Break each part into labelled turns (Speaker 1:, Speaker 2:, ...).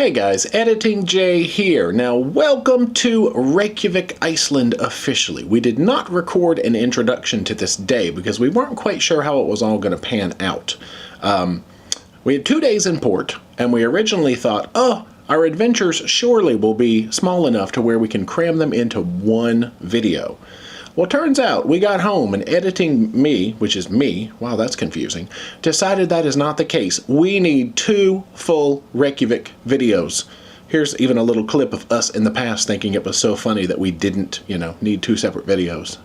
Speaker 1: Hey guys, Editing Jay here. Now welcome to Reykjavik, Iceland officially. We did not record an introduction to this day because we weren't quite sure how it was all going to pan out. We had 2 days in port and we originally thought, oh, our adventures surely will be small enough to where we can cram them into one video. Well, turns out we got home and editing me, which is me, wow, that's confusing, decided that is not the case. We need 2 full Reykjavik videos. Here's even a little clip of us in the past thinking it was so funny that we didn't, need 2 separate videos.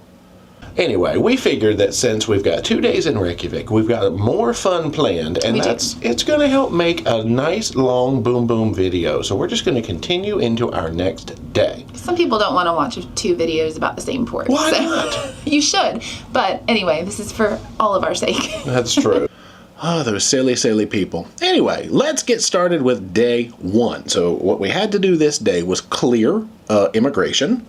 Speaker 1: Anyway, we figured that since we've got 2 days in Reykjavik, we've got more fun planned, and it's going to help make a nice long boom boom video. So we're just going to continue into our next day.
Speaker 2: Some people don't want to watch 2 videos about the same port.
Speaker 1: Why not?
Speaker 2: You should. But anyway, this is for all of our sake.
Speaker 1: That's true. Oh, those silly, silly people. Anyway, let's get started with day 1. So what we had to do this day was clear immigration,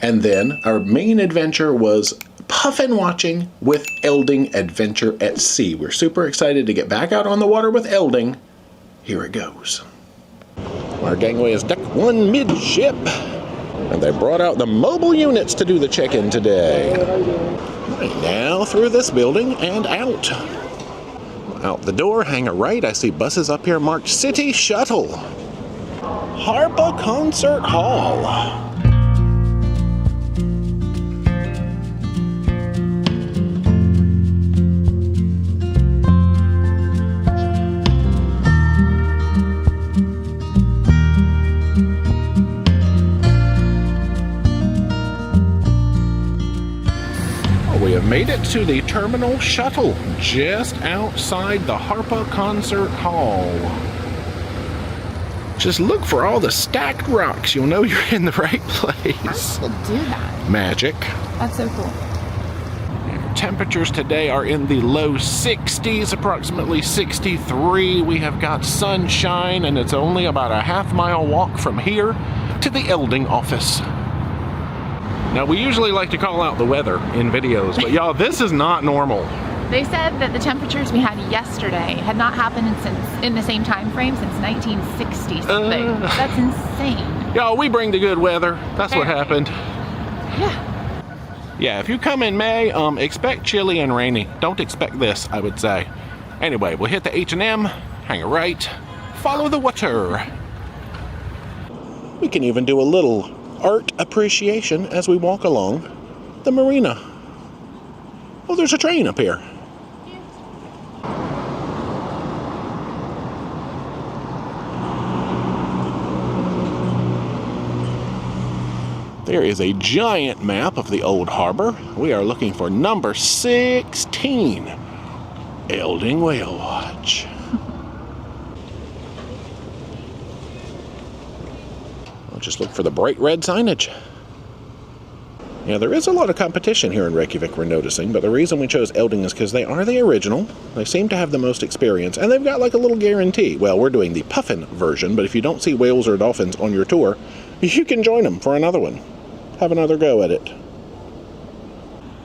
Speaker 1: and then our main adventure was Puffin Watching with Elding Adventure at Sea. We're super excited to get back out on the water with Elding. Here it goes. Our gangway is deck 1 midship, and they brought out the mobile units to do the check-in today. Right now through this building and out. Out the door, hang a right, I see buses up here marked City Shuttle. Harpa Concert Hall. We have made it to the terminal shuttle just outside the Harpa Concert Hall. Just look for all the stacked rocks. You'll know you're in the right place.
Speaker 2: How did do that?
Speaker 1: Magic.
Speaker 2: That's so cool.
Speaker 1: Temperatures today are in the low 60s, approximately 63. We have got sunshine, and it's only about a half-mile walk from here to the Elding office. Now, we usually like to call out the weather in videos, but y'all, this is not normal.
Speaker 2: They said that the temperatures we had yesterday had not happened in the same time frame since 1960 something. That's insane.
Speaker 1: Y'all, we bring the good weather. That's what happened.
Speaker 2: Yeah.
Speaker 1: Yeah, if you come in May, expect chilly and rainy. Don't expect this, I would say. Anyway, we'll hit the H&M, hang a right, follow the water. We can even do a little art appreciation as we walk along the marina. Oh, there's a train up here. There is a giant map of the old harbor. We are looking for number 16, Elding Whale Watch. Just look for the bright red signage. Yeah, there is a lot of competition here in Reykjavik, we're noticing, but the reason we chose Elding is because they are the original. They seem to have the most experience, and they've got like a little guarantee. Well, we're doing the Puffin version, but if you don't see whales or dolphins on your tour, you can join them for another one. Have another go at it.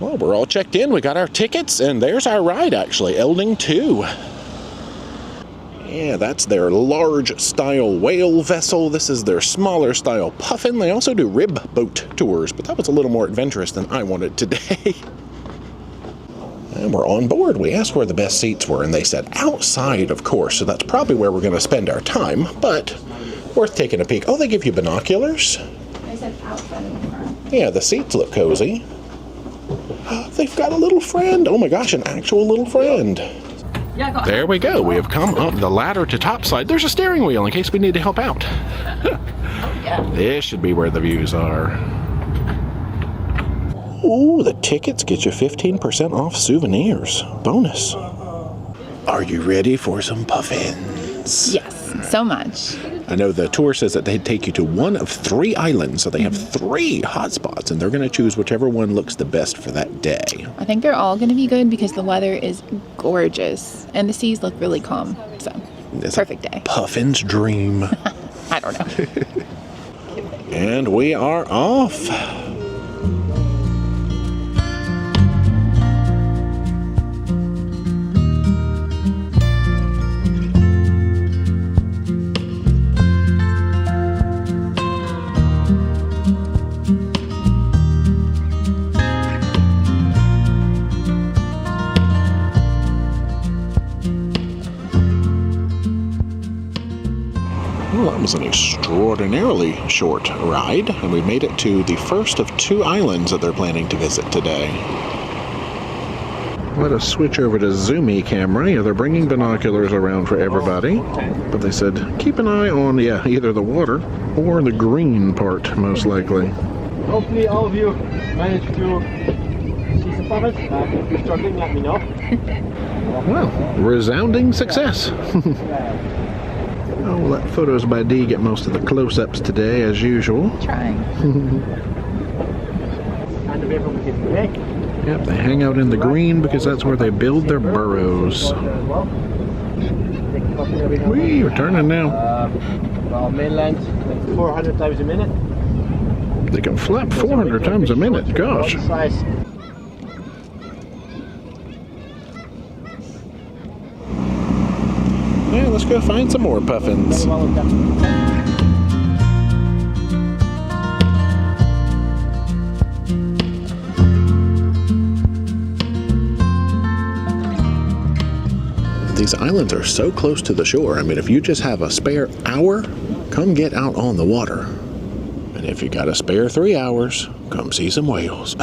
Speaker 1: Well, we're all checked in. We got our tickets, and there's our ride, actually, Elding 2. Yeah, that's their large-style whale vessel. This is their smaller-style puffin. They also do rib boat tours, but that was a little more adventurous than I wanted today. And we're on board. We asked where the best seats were, and they said outside, of course, so that's probably where we're going to spend our time, but worth taking a peek. Oh, they give you binoculars?
Speaker 2: They said outside in the front.
Speaker 1: Yeah, the seats look cozy. They've got a little friend. Oh my gosh, an actual little friend. There we go. We have come up the ladder to topside. There's a steering wheel in case we need to help out. This should be where the views are. Ooh, the tickets get you 15% off souvenirs. Bonus. Are you ready for some puffins?
Speaker 2: Yes, so much.
Speaker 1: I know the tour says that they take you to one of 3 islands, so they have 3 hotspots, and they're going to choose whichever one looks the best for that day.
Speaker 2: I think they're all going to be good because the weather is gorgeous, and the seas look really calm, so it's perfect day.
Speaker 1: Puffin's dream.
Speaker 2: I don't know.
Speaker 1: And we are off. an extraordinarily short ride, and we made it to the first of 2 islands that they're planning to visit today. Let us switch over to zoomy camera. Yeah, they're bringing binoculars around for everybody, but they said keep an eye on, either the water or the green part, most likely.
Speaker 3: Hopefully all of you managed to see some puffins. If you're struggling, let me know.
Speaker 1: Well, resounding success. Oh, we'll let Photos by D get most of the close-ups today, as usual.
Speaker 2: Trying.
Speaker 3: And the river was in the lake.
Speaker 1: Yep, they hang out in the green because that's where they build their burrows. Whee, we're turning now.
Speaker 3: Well, mainland, 400 times a minute.
Speaker 1: They can flap 400 times a minute, gosh. Yeah, let's go find some more puffins. These islands are so close to the shore. I mean, if you just have a spare hour, come get out on the water. And if you got a spare 3 hours, come see some whales.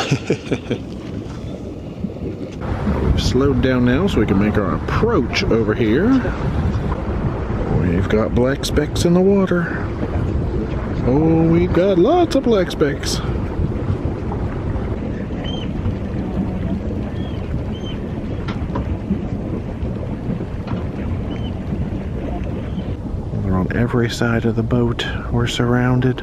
Speaker 1: We've slowed down now so we can make our approach over here. We've got black specks in the water. Oh, we've got lots of black specks. They're on every side of the boat. We're surrounded.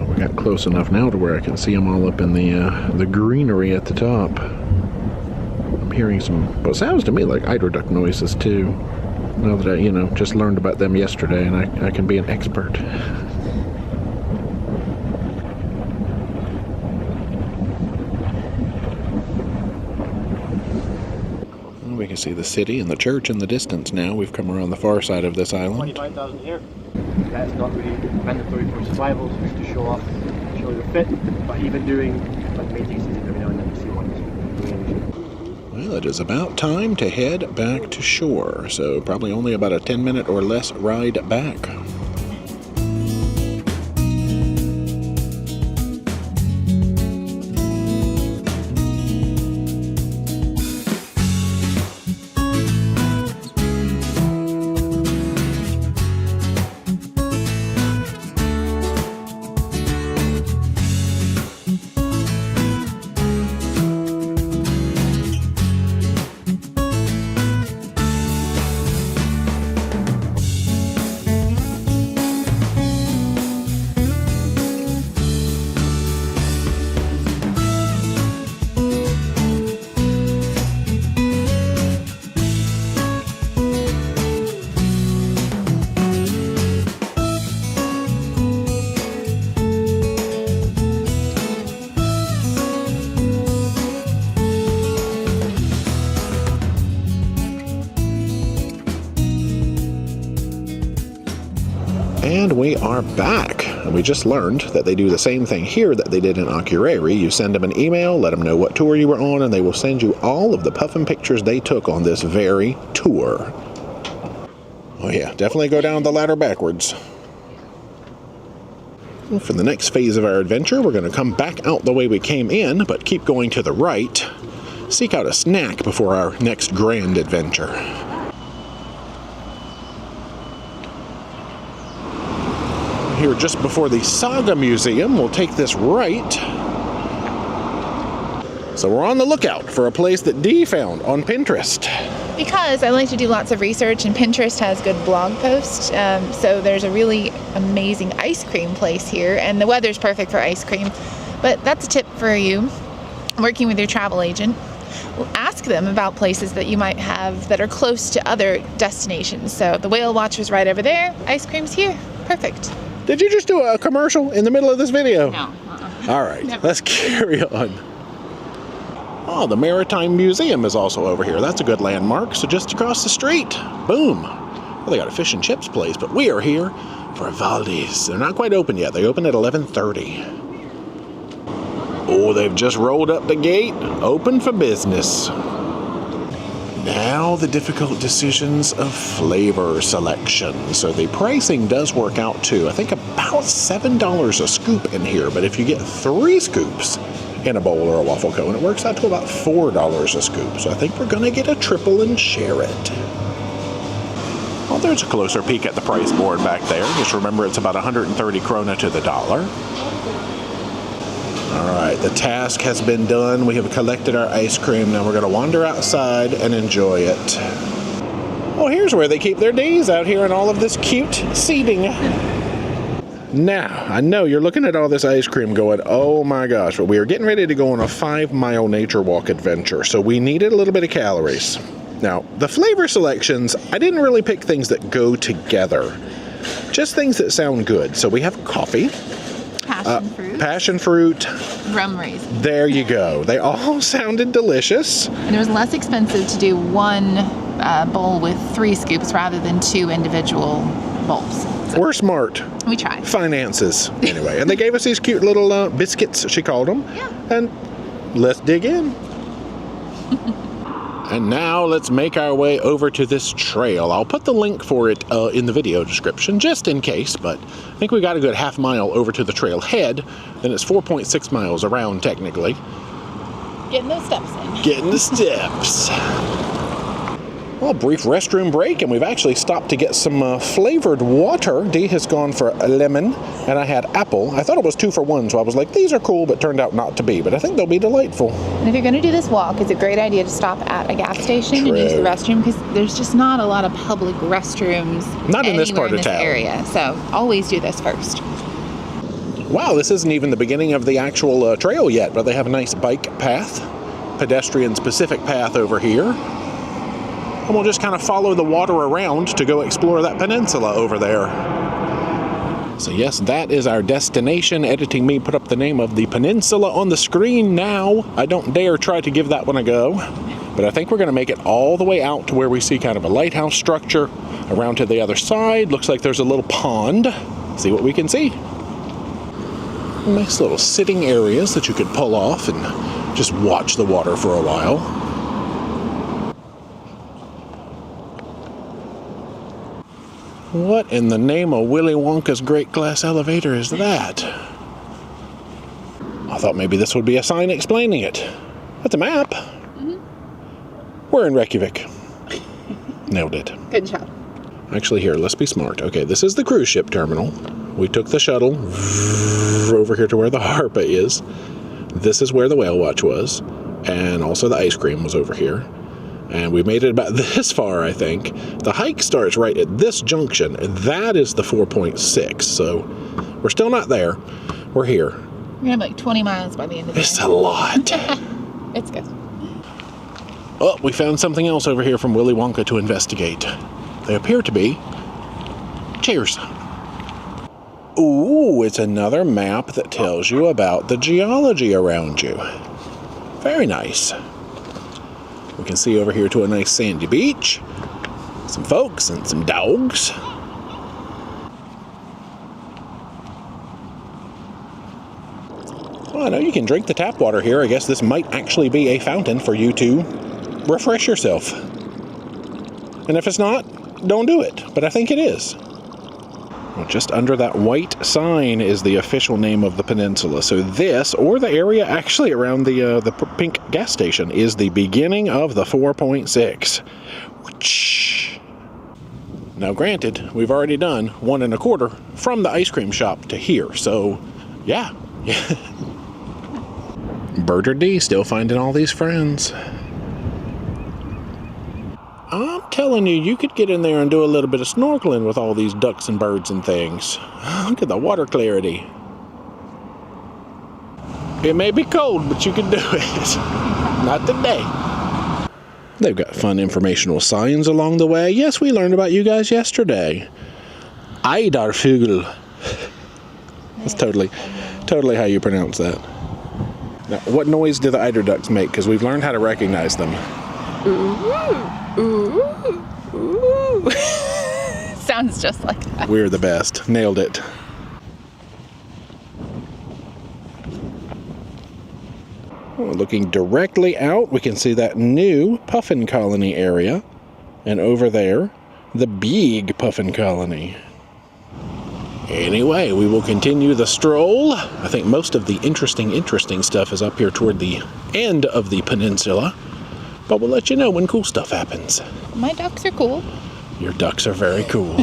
Speaker 1: We got close enough now to where I can see them all up in the greenery at the top. I'm hearing some, what sounds to me like eider duck noises too. Now that I, just learned about them yesterday, and I can be an expert. We can see the city and the church in the distance now. We've come around the far side of this island.
Speaker 3: 25,000 here. That's not really mandatory for survival, just to show your fit. But even doing like mating season every now and then, you see one.
Speaker 1: Well, it is about time to head back to shore, so probably only about a 10-minute or less ride back. And we are back. And we just learned that they do the same thing here that they did in Akureyri. You send them an email, let them know what tour you were on, and they will send you all of the puffin pictures they took on this very tour. Oh yeah, definitely go down the ladder backwards. Well, for the next phase of our adventure, we're going to come back out the way we came in, but keep going to the right. Seek out a snack before our next grand adventure. Here just before the Saga Museum, we'll take this right. So we're on the lookout for a place that Dee found on Pinterest.
Speaker 2: Because I like to do lots of research, and Pinterest has good blog posts. So there's a really amazing ice cream place here, and the weather's perfect for ice cream. But that's a tip for you, working with your travel agent. Ask them about places that you might have that are close to other destinations. So the whale watcher's right over there, ice cream's here, perfect.
Speaker 1: Did you just do a commercial in the middle of this video?
Speaker 2: No.
Speaker 1: All right, let's carry on. Oh, the Maritime Museum is also over here. That's a good landmark. So just across the street, boom. Well, they got a fish and chips place, but we are here for Valdís. They're not quite open yet. They open at 11:30. Oh, they've just rolled up the gate. Open for business. Now the difficult decisions of flavor selection. So the pricing does work out too. I think about $7 a scoop in here, but if you get 3 scoops in a bowl or a waffle cone, it works out to about $4 a scoop. So I think we're gonna get a triple and share it. Well, there's a closer peek at the price board back there. Just remember it's about 130 krona to the dollar. All right, the task has been done. We have collected our ice cream. Now we're gonna wander outside and enjoy it. Oh, here's where they keep their days, out here in all of this cute seating. Now, I know you're looking at all this ice cream going, oh my gosh, but we are getting ready to go on a 5-mile nature walk adventure, so we needed a little bit of calories. Now, the flavor selections, I didn't really pick things that go together, just things that sound good. So we have coffee. Passion fruit.
Speaker 2: Rum raisin.
Speaker 1: There you go. They all sounded delicious.
Speaker 2: And it was less expensive to do one bowl with 3 scoops rather than 2 individual bowls. So
Speaker 1: we're smart.
Speaker 2: We tried.
Speaker 1: Finances. Anyway, and they gave us these cute little biscuits, she called them.
Speaker 2: Yeah.
Speaker 1: And let's dig in. And now let's make our way over to this trail. I'll put the link for it in the video description, just in case, but I think we got a good half mile over to the trail head. Then it's 4.6 miles around, technically.
Speaker 2: Getting those steps in.
Speaker 1: Getting the steps. Well, a brief restroom break, and we've actually stopped to get some flavored water. Dee has gone for a lemon, and I had apple. I thought it was 2 for 1, so I was like, these are cool, but turned out not to be. But I think they'll be delightful.
Speaker 2: And if you're going to do this walk, it's a great idea to stop at a gas station and use the restroom, because there's just not a lot of public restrooms
Speaker 1: not in this part of town
Speaker 2: area. So always do this first.
Speaker 1: Wow, this isn't even the beginning of the actual trail yet, but they have a nice bike path, pedestrian-specific path over here. And we'll just kind of follow the water around to go explore that peninsula over there. So yes, that is our destination. Editing me put up the name of the peninsula on the screen now. I don't dare try to give that one a go. But I think we're going to make it all the way out to where we see kind of a lighthouse structure. Around to the other side. Looks like there's a little pond. See what we can see. Nice little sitting areas that you could pull off and just watch the water for a while. What in the name of Willy Wonka's Great Glass Elevator is that? I thought maybe this would be a sign explaining it. That's a map. Mm-hmm. We're in Reykjavik. Nailed it.
Speaker 2: Good job.
Speaker 1: Actually, here, let's be smart. Okay, this is the cruise ship terminal. We took the shuttle over here to where the Harpa is. This is where the whale watch was. And also the ice cream was over here. And we made it about this far, I think. The hike starts right at this junction, and that is the 4.6. So we're still not there. We're here.
Speaker 2: We're going to have like 20 miles by the end of the day.
Speaker 1: It's a lot.
Speaker 2: It's good.
Speaker 1: Oh, we found something else over here from Willy Wonka to investigate. They appear to be chairs. Ooh, it's another map that tells you about the geology around you. Very nice. We can see over here to a nice sandy beach, some folks and some dogs. Well, I know you can drink the tap water here. I guess this might actually be a fountain for you to refresh yourself. And if it's not, don't do it. But I think it is. Well, just under that white sign is the official name of the peninsula. So this, or the area actually around the pink gas station, is the beginning of the 4.6. Now granted, we've already done 1 1/4 from the ice cream shop to here. So yeah. Birder D still finding all these friends. I'm telling you, you could get in there and do a little bit of snorkeling with all these ducks and birds and things. Look at the water clarity. It may be cold, but you can do it. Not today. They've got fun informational signs along the way. Yes, we learned about you guys yesterday. Eidarfugl. That's totally how you pronounce that. Now, what noise do the eider ducks make? Because we've learned how to recognize them.
Speaker 2: Ooh, ooh, ooh. Sounds just like that.
Speaker 1: We're the best. Nailed it. Looking directly out, we can see that new puffin colony area. And over there, the big puffin colony. Anyway, we will continue the stroll. I think most of the interesting stuff is up here toward the end of the peninsula. But we'll let you know when cool stuff happens.
Speaker 2: My ducks are cool.
Speaker 1: Your ducks are very cool.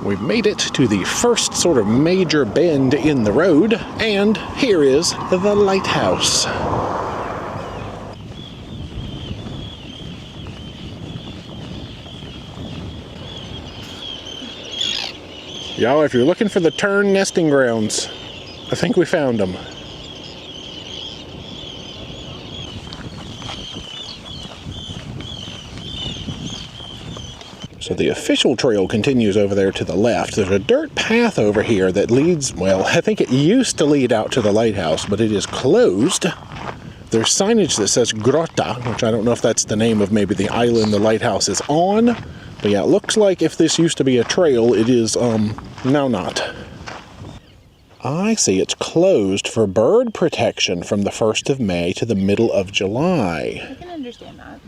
Speaker 1: We've made it to the first sort of major bend in the road, and here is the lighthouse. Y'all, if you're looking for the tern nesting grounds, I think we found them. So the official trail continues over there to the left. There's a dirt path over here that leads, well, I think it used to lead out to the lighthouse, but it is closed. There's signage that says Grotta, which I don't know if that's the name of maybe the island the lighthouse is on. But yeah, it looks like if this used to be a trail, it is, now not. I see it's closed for bird protection from the 1st of May to the middle of July.
Speaker 2: I can understand that.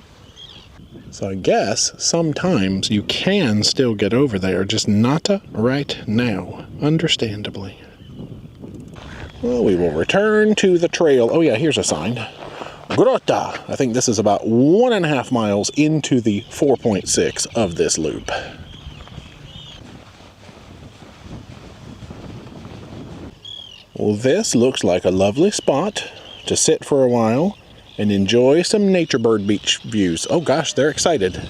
Speaker 1: So I guess sometimes you can still get over there, just not right now, understandably. Well, we will return to the trail. Oh yeah, here's a sign. Grotta. I think this is about 1.5 miles into the 4.6 of this loop. Well, this looks like a lovely spot to sit for a while and enjoy some nature bird beach views. Oh gosh, they're excited.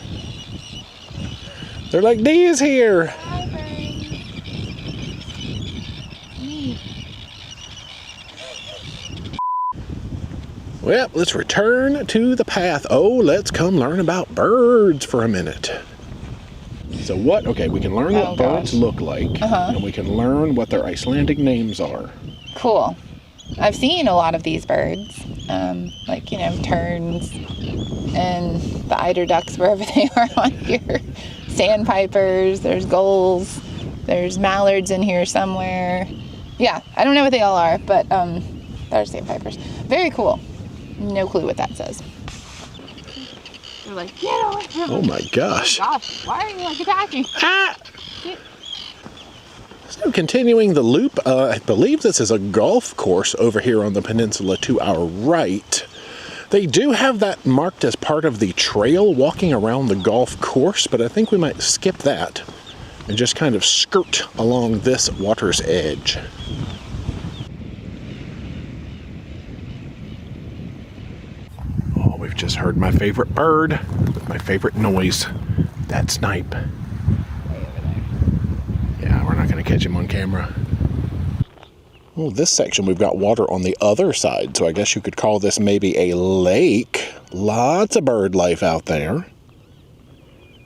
Speaker 1: They're like, Dee is here. Well, let's return to the path. Oh, let's come learn about birds for a minute. So what? Okay, we can learn what birds look like, and we can learn what their Icelandic names are.
Speaker 2: Cool. I've seen a lot of these birds, like, you know, terns and the eider ducks, wherever they are on here. Sandpipers, there's gulls, there's mallards in here somewhere. Yeah, I don't know what they all are, but there's sandpipers. Very cool. No clue what that says. They're like, get away from me.
Speaker 1: Oh my gosh.
Speaker 2: Oh gosh, why are you like attacking?
Speaker 1: Ah! So continuing the loop, I believe this is a golf course over here on the peninsula to our right. They do have that marked as part of the trail walking around the golf course, but I think we might skip that and just kind of skirt along this water's edge. Oh, we've just heard my favorite bird with my favorite noise, that snipe. Yeah, we're not going to catch him on camera. Well, this section we've got water on the other side, so I guess you could call this maybe a lake. Lots of bird life out there.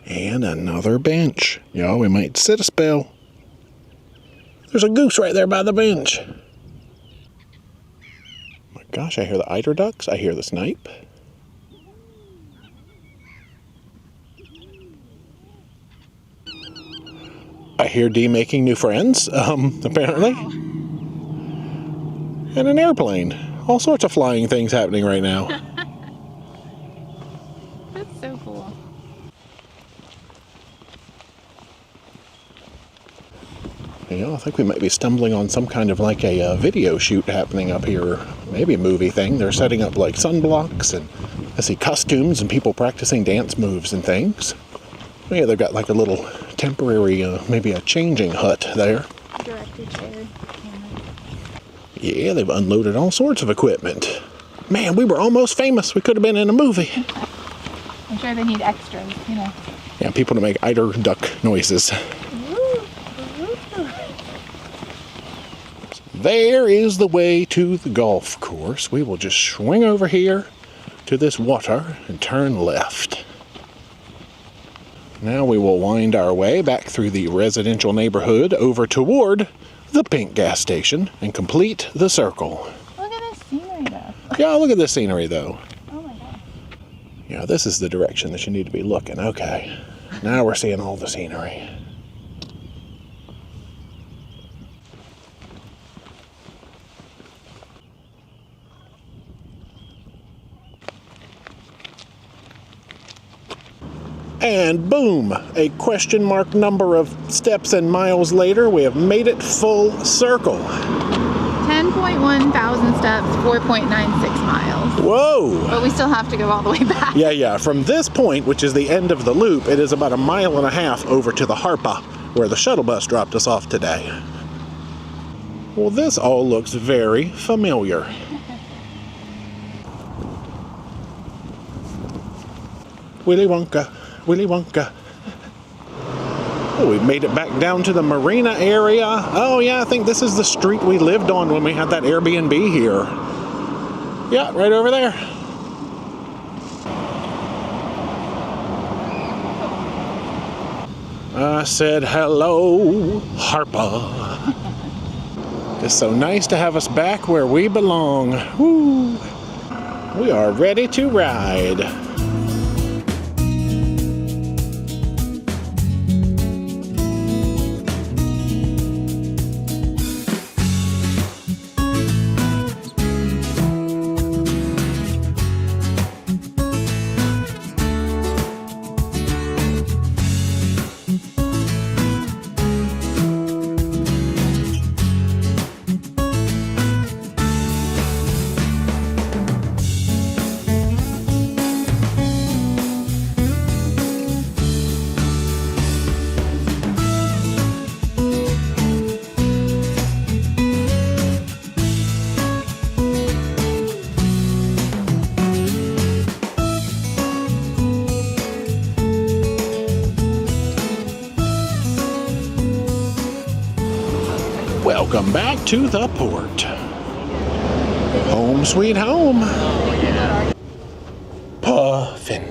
Speaker 1: And another bench. Yeah, we might sit a spell. There's a goose right there by the bench. My gosh, I hear the eider ducks. I hear the snipe. I hear Dee making new friends, apparently. And an airplane. All sorts of flying things happening right now.
Speaker 2: That's so cool.
Speaker 1: Yeah, I think we might be stumbling on some kind of like a video shoot happening up here. Maybe a movie thing. They're setting up like sunblocks and I see costumes and people practicing dance moves and things. Oh, yeah, they've got like a little temporary, maybe a changing hut there.
Speaker 2: Director chair.
Speaker 1: Yeah, they've unloaded all sorts of equipment. Man, we were almost famous. We could have been in a movie.
Speaker 2: I'm sure they need extras, you know.
Speaker 1: Yeah, people to make eider duck noises. There is the way to the golf course. We will just swing over here to this water and turn left. Now we will wind our way back through the residential neighborhood over toward the pink gas station and complete the circle.
Speaker 2: Look at this scenery though.
Speaker 1: Yeah, look at this scenery though.
Speaker 2: Oh my god.
Speaker 1: Yeah, this is the direction that you need to be looking. Okay, now we're seeing all the scenery. And boom, a question mark number of steps and miles later, we have made it full circle.
Speaker 2: 10.1 thousand steps, 4.96 miles.
Speaker 1: Whoa!
Speaker 2: But we still have to go all the way back.
Speaker 1: Yeah. From this point, which is the end of the loop, it is about 1.5 miles over to the Harpa, where the shuttle bus dropped us off today. Well, this all looks very familiar. Willy Wonka, Willy Wonka. Oh, we've made it back down to the marina area. Oh yeah, I think this is the street we lived on when we had that Airbnb here. Yeah, right over there. I said hello, Harpa. It's so nice to have us back where we belong. Woo! We are ready to ride. Welcome back to the port. Home sweet home. Puffin.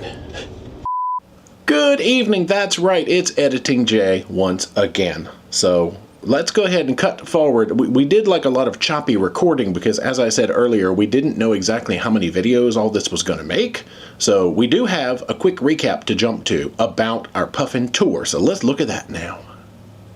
Speaker 1: Good evening, that's right, it's Editing Jay once again. So let's go ahead and cut forward. We did like a lot of choppy recording because, as I said earlier, we didn't know exactly how many videos all this was going to make. So we do have a quick recap to jump to about our Puffin tour. So let's look at that now.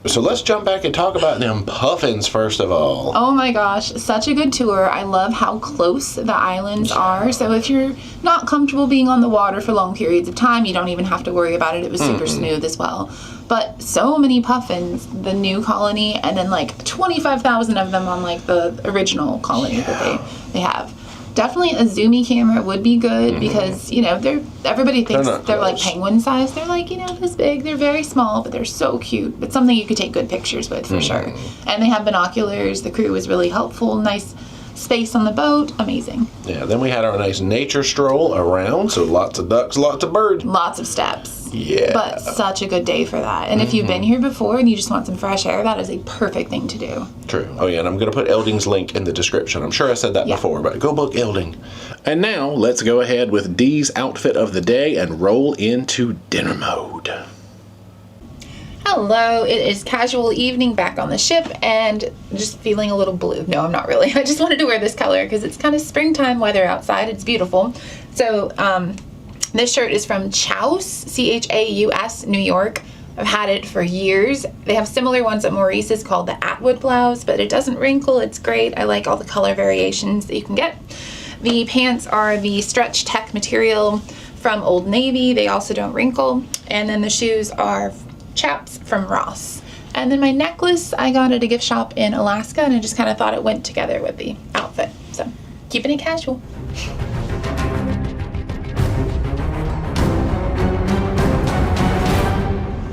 Speaker 1: So let's jump back and talk about them puffins first of all.
Speaker 2: Oh my gosh, such a good tour. I love how close the islands are. So if you're not comfortable being on the water for long periods of time, you don't even have to worry about it. It was super smooth as well. But so many puffins, the new colony, and then like 25,000 of them on like the original colony that they have. Definitely a zoomy camera would be good because, you know, everybody thinks they're like penguin size. They're like, you know, this big. They're very small, but they're so cute. It's something you could take good pictures with for sure. And they have binoculars. The crew was really helpful. Nice space on the boat. Amazing.
Speaker 1: Yeah, then we had our nice nature stroll around. So lots of ducks, lots of birds.
Speaker 2: Lots of steps.
Speaker 1: Yeah.
Speaker 2: But such a good day for that. And if you've been here before and you just want some fresh air, that is a perfect thing to do.
Speaker 1: True. Oh yeah, and I'm going to put Elding's link in the description. I'm sure I said that before, but go book Elding. And now, let's go ahead with Dee's outfit of the day and roll into dinner mode.
Speaker 2: Hello, it is casual evening back on the ship and just feeling a little blue. No, I'm not really. I just wanted to wear this color because it's kind of springtime weather outside. It's beautiful. So, this shirt is from Chaus, C-H-A-U-S, New York. I've had it for years. They have similar ones at Maurice's called the Atwood blouse, but it doesn't wrinkle. It's great. I like all the color variations that you can get. The pants are the stretch tech material from Old Navy. They also don't wrinkle. And then the shoes are chaps from Ross. And then my necklace, I got at a gift shop in Alaska, and I just kind of thought it went together with the outfit. So, keeping it casual.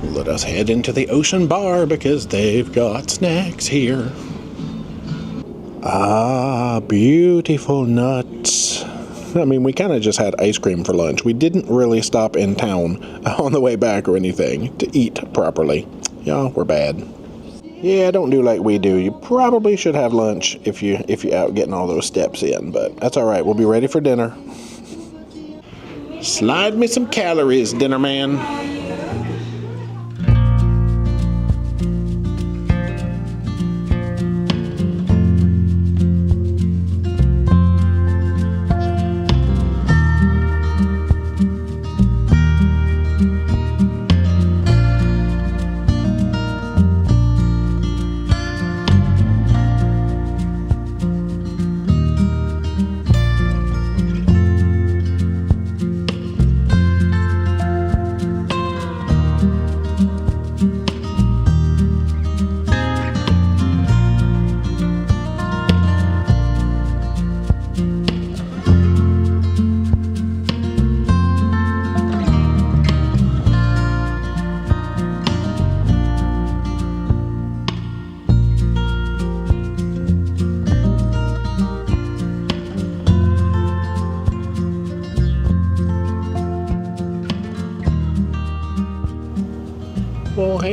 Speaker 1: Let us head into the ocean bar because they've got snacks here. Ah, beautiful nuts. I mean, we kind of just had ice cream for lunch. We didn't really stop in town on the way back or anything to eat properly. Yeah, we're bad. Yeah, don't do like we do. You probably should have lunch if you're out getting all those steps in, but that's all right. We'll be ready for dinner. Slide me some calories, dinner man.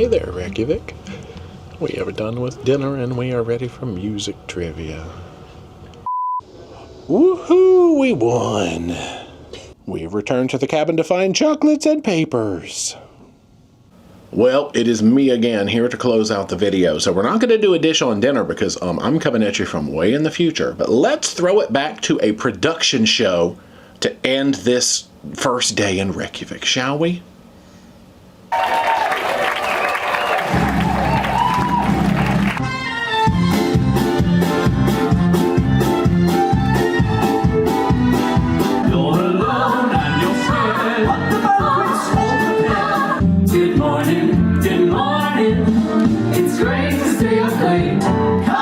Speaker 1: Hey there, Reykjavik. We are done with dinner and we are ready for music trivia. Woohoo! We won! We've returned to the cabin to find chocolates and papers. Well, it is me again here to close out the video. So we're not going to do a dish on dinner because I'm coming at you from way in the future. But let's throw it back to a production show to end this first day in Reykjavik, shall we?
Speaker 4: Good morning, it's great to stay up late.